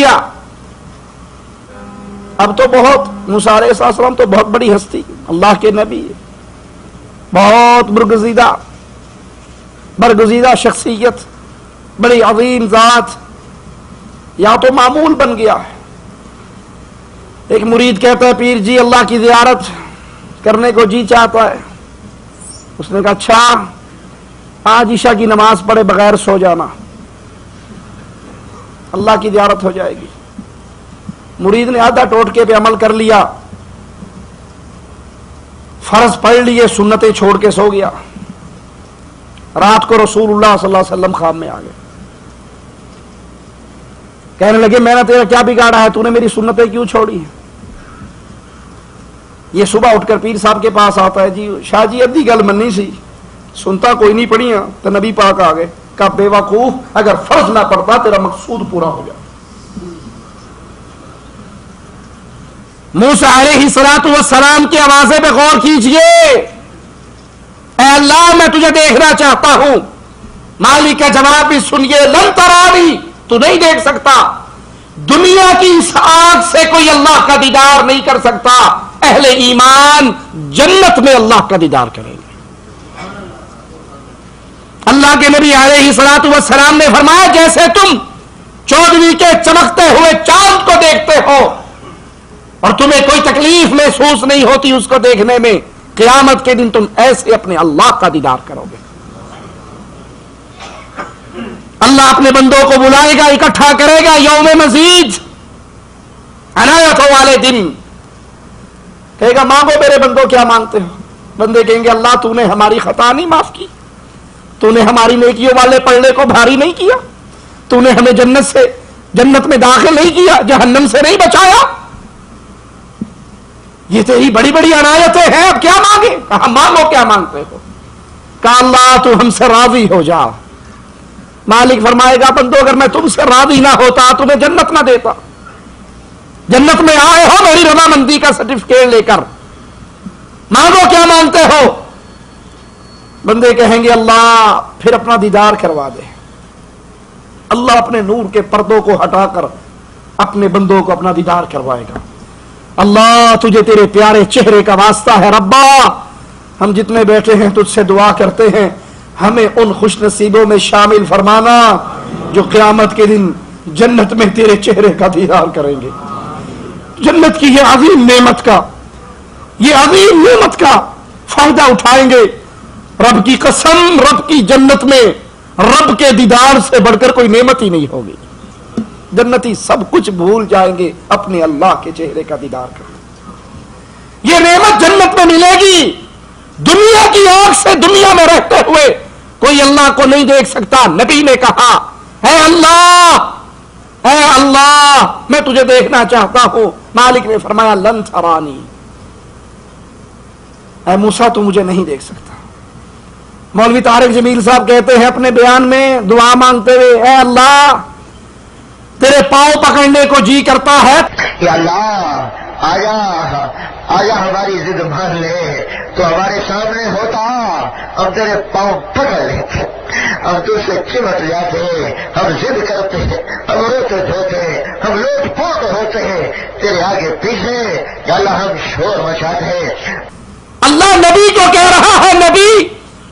لیا. اب تو بہت موسیٰ علیہ السلام تو بہت بڑی ہستی، اللہ کے نبی، بہت برگزیدہ شخصیت، بڑی عظیم ذات، یا تو معمول بن گیا ہے. ایک مرید کہتا ہے پیر جی اللہ کی زیارت کرنے کو جی چاہتا ہے. اس نے کہا اچھا آج عشاء کی نماز پڑھے بغیر سو جانا، اللہ کی زیارت ہو جائے گی. مرید نے آدھا ٹوٹکے پہ عمل کر لیا، فرض پڑھ لیے، سنتیں چھوڑ کے سو گیا. رات کو رسول اللہ صلی اللہ علیہ وسلم خواب میں آ گئے، کہنے لگے میں نے تیرا کیا بگاڑا ہے، تو نے میری سنتیں کیوں چھوڑی ہیں؟ یہ صبح اٹھ کر پیر صاحب کے پاس آتا ہے، جی شاہ جی ادھی گل منی سی، سنتا کوئی نہیں پڑھیاں. تو نبی پاک آ گئے، کہا بے وقوف، اگر فرض نہ پڑتا تیرا مقصود پورا ہو جائے. موسیٰ علیہ السلام کی آوازیں پہ غور کیجئے. اے اللہ میں تجھے دیکھنا چاہتا ہوں. مالک کا جواب بھی سنیے، لن ترانی، تو نہیں دیکھ سکتا. دنیا کی اس آگ سے کوئی اللہ کا دیدار نہیں کر سکتا. اہل ایمان جنت میں اللہ کا دیدار کریں گے. اللہ کے نبی علیہ السلام نے فرمایا جیسے تم 14ویں کے چمکتے ہوئے چاند کو دیکھتے ہو اور تمہیں کوئی تکلیف محسوس نہیں ہوتی اس کو دیکھنے میں، قیامت کے دن تم ایسے اپنے اللہ کا دیدار کرو گے. اللہ اپنے بندوں کو بلائے گا، اکٹھا کرے گا یوم مزید، عنایتوں والے دن. کہے گا مانگو میرے بندوں کیا مانگتے ہو. بندے کہیں گے اللہ تو نے ہماری خطا نہیں معاف کی، تو نے ہماری نیکیوں والے پلڑے کو بھاری نہیں کیا، تو نے ہمیں جنت میں داخل نہیں کیا، جہنم سے نہیں بچایا. یہ تیری بڑی بڑی عنایتیں ہیں، اب کیا مانگے؟ کہا مانگو کیا مانگتے ہو. کہا اللہ تو ہم سے راضی ہو جا. مالک فرمائے گا بندو اگر میں تم سے راضی نہ ہوتا تمہیں جنت نہ دیتا. جنت میں آئے ہو میری رضامندی کا سرٹیفکیٹ لے کر، مانگو کیا مانگتے ہو. بندے کہیں گے اللہ پھر اپنا دیدار کروا دے. اللہ اپنے نور کے پردوں کو ہٹا کر اپنے بندوں کو اپنا دیدار کروائے گا. اللہ تجھے تیرے پیارے چہرے کا واسطہ ہے ربا، ہم جتنے بیٹھے ہیں تجھ سے دعا کرتے ہیں ہمیں ان خوش نصیبوں میں شامل فرمانا جو قیامت کے دن جنت میں تیرے چہرے کا دیدار کریں گے. جنت کی یہ عظیم نعمت کا فائدہ اٹھائیں گے. رب کی قسم، رب کی جنت میں رب کے دیدار سے بڑھ کر کوئی نعمت ہی نہیں ہوگی. جنتی سب کچھ بھول جائیں گے اپنے اللہ کے چہرے کا دیدار کریں. یہ نعمت جنت میں ملے گی. دنیا کی آنکھ سے دنیا میں رہتے ہوئے کوئی اللہ کو نہیں دیکھ سکتا. نبی نے کہا اے اللہ میں تجھے دیکھنا چاہتا ہوں. مالک نے فرمایا لن ترانی، اے موسیٰ تو مجھے نہیں دیکھ سکتا. مولوی طارق جمیل صاحب کہتے ہیں اپنے بیان میں دعا مانگتے ہوئے اے اللہ تیرے پاؤں پکڑنے کو جی کرتا ہے. کہ اللہ آیا ہماری ضد مان لے تو ہمارے سامنے ہوتا، ہم تیرے پاؤں پکڑ لیتے، ہم تجھ سے چمٹ جاتے، ہم ضد کرتے، ہم روتے دھوتے، ہم لوٹ پوٹ ہوتے ہیں تیرے آگے پیچھے. یا اللہ ہم شور مچاتے ہیں. اللہ نبی کو کہہ رہا ہے نبی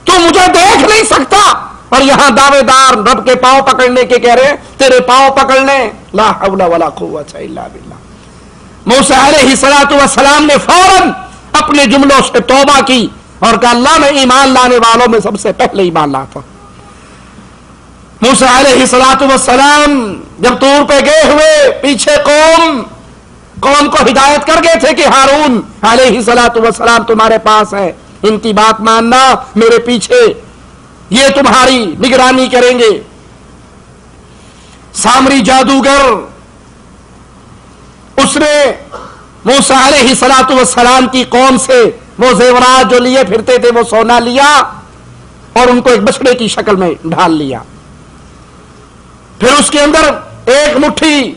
تو مجھے دیکھ نہیں سکتا، اور یہاں دعوے دار رب کے پاؤں پکڑنے کے کہہ رہے ہیں تیرے پاؤں پکڑنے. لا حول ولا قوت الا باللہ. موسیٰ علیہ السلام نے فوراً اپنے جملوں سے توبہ کی اور کہا اللہ میں ایمان لانے والوں میں سب سے پہلے ایمان لاتا. موسیٰ علیہ السلام جب طور پہ گئے ہوئے پیچھے قوم کو ہدایت کر گئے تھے کہ ہارون علیہ السلام تمہارے پاس ہے، ان کی بات ماننا، میرے پیچھے یہ تمہاری نگرانی کریں گے. سامری جادوگر اس نے موسیٰ علیہ السلام کی قوم سے وہ زیورات جو لیے پھرتے تھے وہ سونا لیا اور ان کو ایک بچڑے کی شکل میں ڈھال لیا. پھر اس کے اندر ایک مٹھی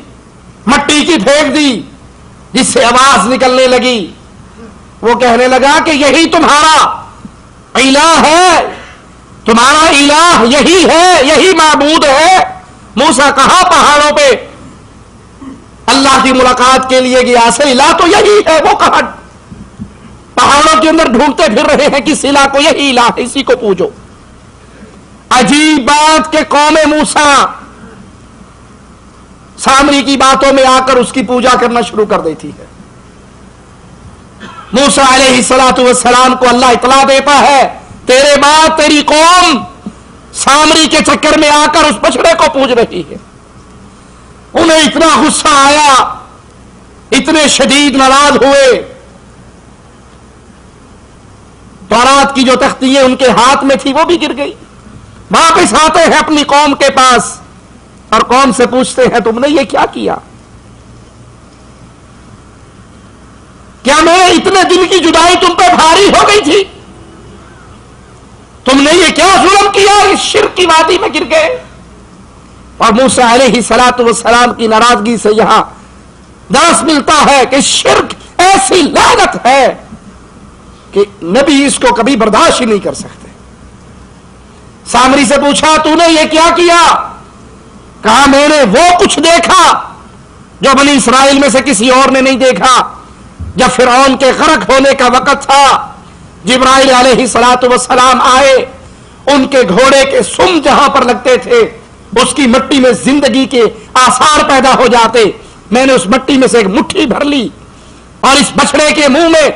مٹی کی پھینک دی جس سے آواز نکلنے لگی. وہ کہنے لگا کہ یہی تمہارا الہ ہے، تمہارا الہ یہی ہے، یہی معبود ہے. موسیٰ کہاں پہاڑوں پہ کی ملاقات کے لیے گیا، صلہ تو یہی ہے، وہ کہاں پہاڑوں کے اندر ڈھونڈتے پھر رہے ہیں کہ صلہ کو یہی الہ ہے، اسی کو پوجو۔ عجیب بات کہ قوم موسیٰ سامری کی باتوں میں آ کر اس کی پوجا کرنا شروع کر دیتی ہے۔ موسیٰ علیہ السلام کو اللہ اطلاع دیتا ہے تیرے بعد تیری قوم سامری کے چکر میں آ کر اس بچڑے کو پوج رہی ہے۔ انہیں اتنا غصہ آیا، اتنے شدید ناراض ہوئے، تورات کی جو تختیاں ان کے ہاتھ میں تھی وہ بھی گر گئی۔ واپس آتے ہیں اپنی قوم کے پاس اور قوم سے پوچھتے ہیں تم نے یہ کیا کیا؟ کیا میرے اتنے دن کی جدائی تم پہ بھاری ہو گئی تھی؟ تم نے یہ کیا ظلم کیا؟ اس شرک کی وادی میں گر گئے۔ اور موسیٰ علیہ السلام کی ناراضگی سے یہاں درس ملتا ہے کہ شرک ایسی لعنت ہے کہ نبی اس کو کبھی برداشت ہی نہیں کر سکتے۔ سامری سے پوچھا تو نے یہ کیا کیا؟ کہا میں نے وہ کچھ دیکھا جو بنی اسرائیل میں سے کسی اور نے نہیں دیکھا۔ جب فرعون کے غرق ہونے کا وقت تھا، جبرائیل علیہ السلام آئے، ان کے گھوڑے کے سم جہاں پر لگتے تھے اس کی مٹی میں زندگی کے آثار پیدا ہو جاتے۔ میں نے اس مٹی میں سے ایک مٹھی بھر لی اور اس بچڑے کے منہ میں،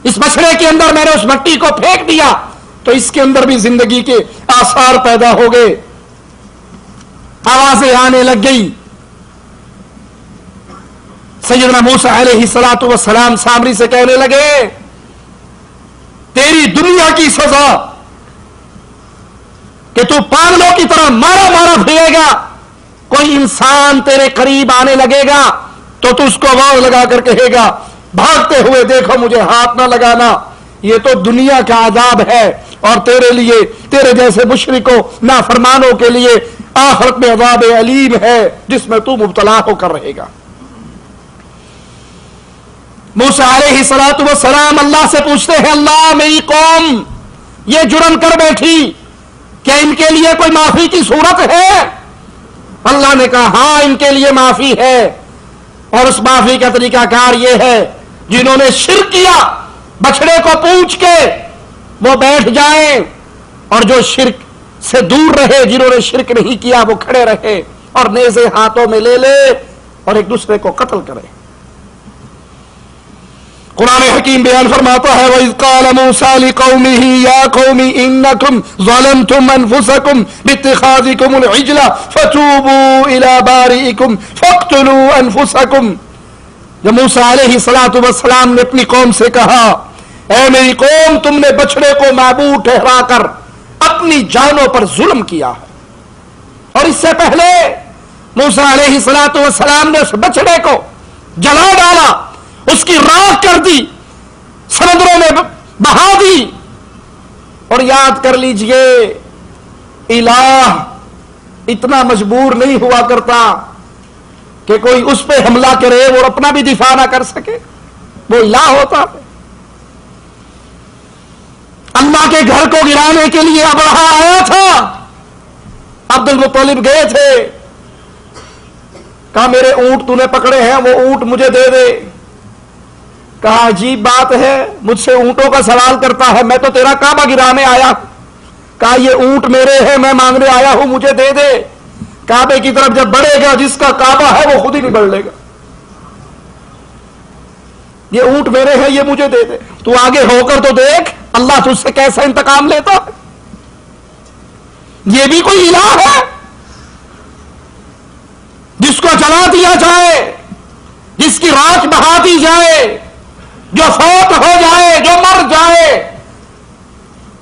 اس بچڑے کے اندر میں نے اس مٹی کو پھینک دیا تو اس کے اندر بھی زندگی کے آثار پیدا ہو گئے۔ آوازیں آنے لگ گئی۔ سیدنا موسیٰ علیہ السلام سامری سے کہنے لگے تیری دنیا کی سزا کہ تو پاگلوں کی طرح مارا مارا پھرے گا، کوئی انسان تیرے قریب آنے لگے گا تو تو اس کو آواز لگا کر کہے گا بھاگتے ہوئے دیکھو مجھے ہاتھ نہ لگانا۔ یہ تو دنیا کا عذاب ہے اور تیرے لیے، تیرے جیسے مشرکوں نافرمانوں کے لیے آخرت میں عذاب علیم ہے جس میں تو مبتلا ہو کر رہے گا۔ موسیٰ علیہ السلام اللہ سے پوچھتے ہیں اللہ میری قوم یہ جرم کر بیٹھی، کیا ان کے لیے کوئی معافی کی صورت ہے؟ اللہ نے کہا ہاں ان کے لیے معافی ہے، اور اس معافی کا طریقہ کار یہ ہے جنہوں نے شرک کیا بچڑے کو پوچھ کے وہ بیٹھ جائیں، اور جو شرک سے دور رہے، جنہوں نے شرک نہیں کیا وہ کھڑے رہے اور نیزے ہاتھوں میں لے لے اور ایک دوسرے کو قتل کرے۔ قرآن حکیم بیان فرماتا ہے وَإِذْ قَالَ مُوسَىٰ لِقَوْمِهِ يَا قَوْمِ إِنَّكُمْ ظَلَمْتُمْ أَنفُسَكُمْ بِاتِّخَاذِكُمُ الْعِجْلَ فَتُوبُوا إِلَىٰ بَارِئِكُمْ فَاقْتُلُوا أَنفُسَكُمْ۔ جب موسیٰ علیہ السلام نے اپنی قوم سے کہا اے میری قوم تم نے بچڑے کو معبود ٹھہرا کر اپنی جانوں پر ظلم کیا ہے، اور اس سے پہلے موسیٰ علیہ السلام نے اس بچڑے کو جلا ڈالا، اس کی راکھ کر دی، سمندروں میں بہا دی، اور یاد کر لیجئے الہ اتنا مجبور نہیں ہوا کرتا کہ کوئی اس پہ حملہ کرے اور اپنا بھی دفاع نہ کر سکے، وہ الہ ہوتا ہے۔ اللہ کے گھر کو گرانے کے لیے ابرہا آیا تھا، عبد المطلب گئے تھے، کہا میرے اونٹ تو نے پکڑے ہیں وہ اونٹ مجھے دے دے۔ کہا عجیب بات ہے مجھ سے اونٹوں کا سوال کرتا ہے، میں تو تیرا کعبہ گرانے آیا ہوں۔ کہا یہ اونٹ میرے ہیں میں مانگنے آیا ہوں مجھے دے دے۔ کعبے کی طرف جب بڑھے گا جس کا کعبہ ہے وہ خود ہی نہیں بڑھ لے گا، یہ اونٹ میرے ہیں یہ مجھے دے دے۔ تو آگے ہو کر تو دیکھ اللہ تجھ سے کیسا انتقام لیتا ہے۔ یہ بھی کوئی الہ ہے جس کو جلا دیا جائے، جس کی راکھ بہا دی جائے، جو فوت ہو جائے، جو مر جائے،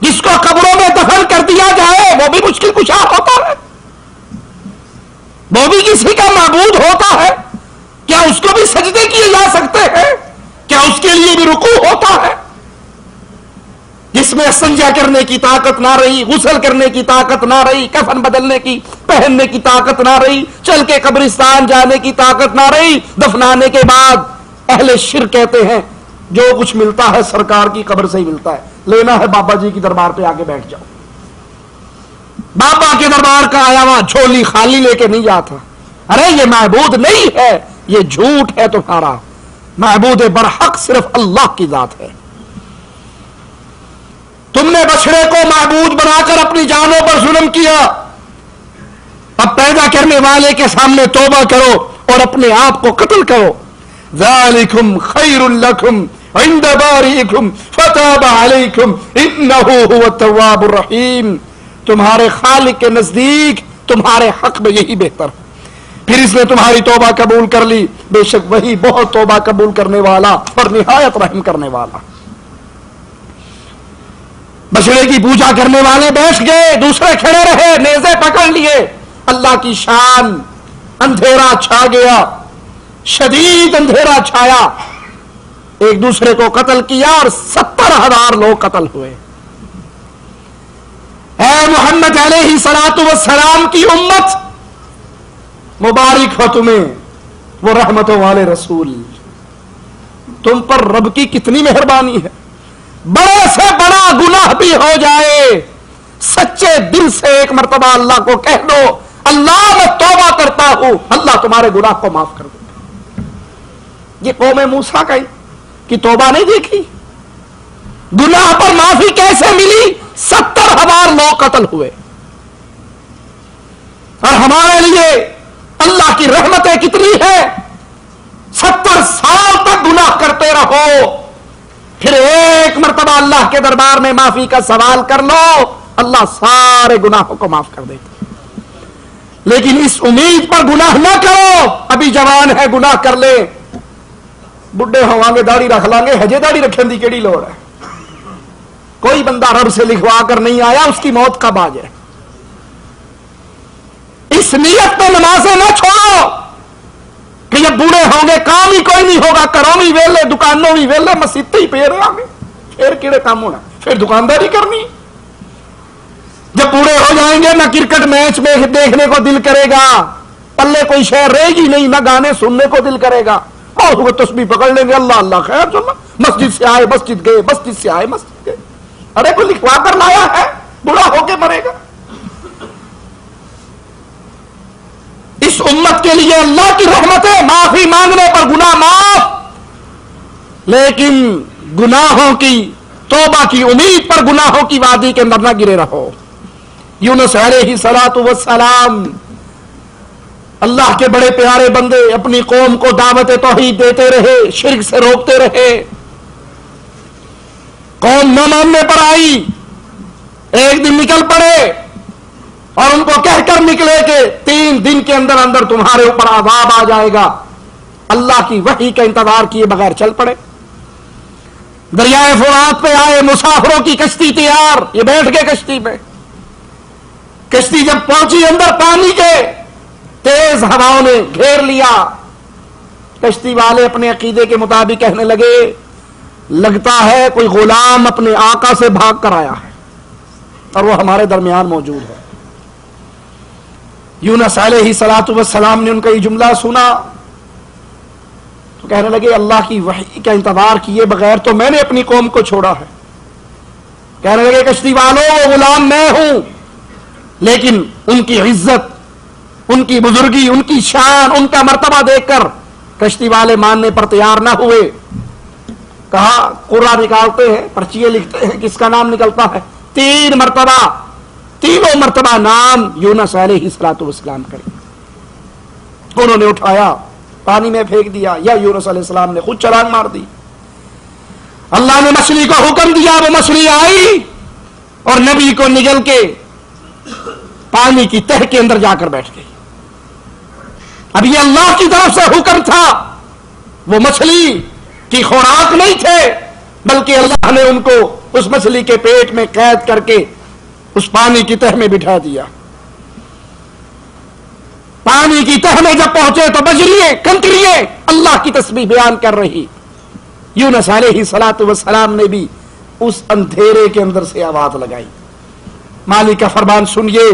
جس کو قبروں میں دفن کر دیا جائے، وہ بھی مشکل کشا ہوتا ہے، وہ بھی کسی کا معبود ہوتا ہے؟ کیا اس کو بھی سجدے کیے جا سکتے ہیں؟ کیا اس کے لیے بھی رکوع ہوتا ہے؟ جس میں سنجا کرنے کی طاقت نہ رہی، غسل کرنے کی طاقت نہ رہی، کفن بدلنے کی، پہننے کی طاقت نہ رہی، چل کے قبرستان جانے کی طاقت نہ رہی، دفنانے کے بعد اہل شرک کہتے ہیں جو کچھ ملتا ہے سرکار کی قبر سے ہی ملتا ہے، لینا ہے بابا جی کی دربار پہ آگے بیٹھ جاؤ۔ بابا کے دربار کا آیا ہوا جھولی خالی لے کے نہیں جاتا، ارے یہ معبود نہیں ہے، یہ جھوٹ ہے تمہارا، معبود برحق صرف اللہ کی ذات ہے۔ تم نے بچڑے کو معبود بنا کر اپنی جانوں پر ظلم کیا، اب پیدا کرنے والے کے سامنے توبہ کرو اور اپنے آپ کو قتل کرو۔ ذالکم خیر لکم عند بارئکم فتاب علیکم انہ هو التواب الرحیم، تمہارے خالق کے نزدیک تمہارے حق میں یہی بہتر ہے، پھر اس نے تمہاری توبہ قبول کر لی، بے شک وہی بہت توبہ قبول کرنے والا اور نہایت رحم کرنے والا۔ بچڑے کی پوجا کرنے والے بیٹھ گئے، دوسرے کھڑے رہے، نیزے پکڑ لیے، اللہ کی شان، اندھیرا چھا گیا، شدید اندھیرا چھایا، ایک دوسرے کو قتل کیا اور 70,000 لوگ قتل ہوئے۔ اے محمد علیہ الصلوۃ والسلام کی امت، مبارک ہو تمہیں، وہ رحمتوں والے رسول، تم پر رب کی کتنی مہربانی ہے، بڑے سے بڑا گناہ بھی ہو جائے سچے دل سے ایک مرتبہ اللہ کو کہہ دو اللہ میں توبہ کرتا ہوں، اللہ تمہارے گناہ کو معاف کر دے۔ یہ قوم موسیٰ کی توبہ نہیں دیکھی، گناہ پر معافی کیسے ملی؟ 70,000 لوگ قتل ہوئے۔ اور ہمارے لیے اللہ کی رحمتیں کتنی ہیں، 70 سال تک گناہ کرتے رہو، پھر ایک مرتبہ اللہ کے دربار میں معافی کا سوال کر لو، اللہ سارے گناہوں کو معاف کر دیتا۔ لیکن اس امید پر گناہ نہ کرو، ابھی جوان ہے گناہ کر لے، بڈھے ہوں گے داڑھی رکھ لیں گے، ہجے داڑھی رکھنے کی کیڑی لوڑ ہے؟ کوئی بندہ رب سے لکھوا کر نہیں آیا، اس کی موت کب آ جائے۔ اس نیت میں نمازیں نہ چھوڑو کہ جب بوڑھے ہوں گے کام ہی کوئی نہیں ہوگا، کروں بھی ویلے، دکانوں بھی ویلے، مسیطے ہی پہ رہے گے، پھر کیڑے کام ہونا، پھر دکانداری کرنی۔ جب بوڑھے ہو جائیں گے نہ کرکٹ میچ میں دیکھنے کو دل کرے گا، پلے کوئی شے رہے گی نہیں، نہ گانے سننے کو دل کرے گا، اور وہ تسبیح پکڑ لیں گے، اللہ اللہ خیر چلو، مسجد سے آئے مسجد گئے، مسجد سے آئے مسجد گئے۔ ارے کوئی لکھوا کر لایا ہے، بوڑھا ہو کے مرے گا۔ اس امت کے لیے اللہ کی رحمت ہے، معافی مانگنے پر گناہ معاف، لیکن گناہوں کی توبہ کی امید پر گناہوں کی وادی کے اندر نہ گرے رہو۔ یونس علیہ الصلوۃ والسلام اللہ کے بڑے پیارے بندے اپنی قوم کو دعوت توحید دیتے رہے، شرک سے روکتے رہے، قوم نہ ماننے پر آئی، ایک دن نکل پڑے اور ان کو کہہ کر نکلے کہ 3 دن کے اندر اندر تمہارے اوپر عذاب آ جائے گا، اللہ کی وحی کا انتظار کیے بغیر چل پڑے، دریائے فرات پہ آئے، مسافروں کی کشتی تیار، یہ بیٹھ گئے کشتی میں، کشتی جب پہنچی اندر پانی کے، تیز ہواؤں نے گھیر لیا، کشتی والے اپنے عقیدے کے مطابق کہنے لگے لگتا ہے کوئی غلام اپنے آقا سے بھاگ کر آیا ہے اور وہ ہمارے درمیان موجود ہے۔ یونس علیہ الصلوۃ والسلام نے ان کا یہ جملہ سنا تو کہنے لگے اللہ کی وحی کا انتظار کیے بغیر تو میں نے اپنی قوم کو چھوڑا ہے۔ کہنے لگے کشتی والوں وہ غلام میں ہوں، لیکن ان کی عزت، ان کی بزرگی، ان کی شان، ان کا مرتبہ دیکھ کر کشتی والے ماننے پر تیار نہ ہوئے۔ کہا قرآن نکالتے ہیں، پرچیے لکھتے ہیں، کس کا نام نکلتا ہے، 3 مرتبہ، تینوں مرتبہ نام یونس علیہ الصلوۃ والسلام کرے۔ انہوں نے اٹھایا، پانی میں پھینک دیا، یا یونس علیہ السلام نے خود چھلانگ مار دی۔ اللہ نے مچھلی کو حکم دیا، وہ مچھلی آئی اور نبی کو نگل کے پانی کی تہ کے اندر جا کر بیٹھ گئی۔ اب یہ اللہ کی طرف سے حکم تھا، وہ مچھلی کی خوراک نہیں تھے، بلکہ اللہ نے ان کو اس مچھلی کے پیٹ میں قید کر کے اس پانی کی تہ میں بٹھا دیا۔ پانی کی تہ میں جب پہنچے تو بجریے کنکریے اللہ کی تسبیح بیان کر رہی۔ یونس علیہ الصلوۃ والسلام نے بھی اس اندھیرے کے اندر سے آواز لگائی۔ مالک کا فرمان سنیے،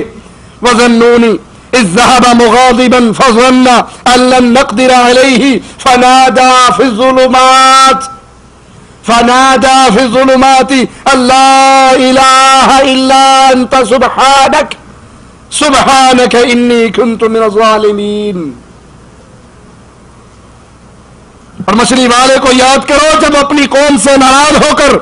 وَظَنُّونِ إِذْ ذَهَبَ مُغَاضِبًا فَظَنَّ أَن لَّن نَّقْدِرَ عَلَيْهِ فَنَادَىٰ فِي الظُّلُمَاتِ أَن لَّا إِلَٰهَ إِلَّا أَنتَ سُبْحَانَكَ إِنِّي كُنتُ مِنَ الظَّالِمِينَ۔ اور مچھلی والے کو یاد کرو جب اپنی قوم سے ناراض ہو کر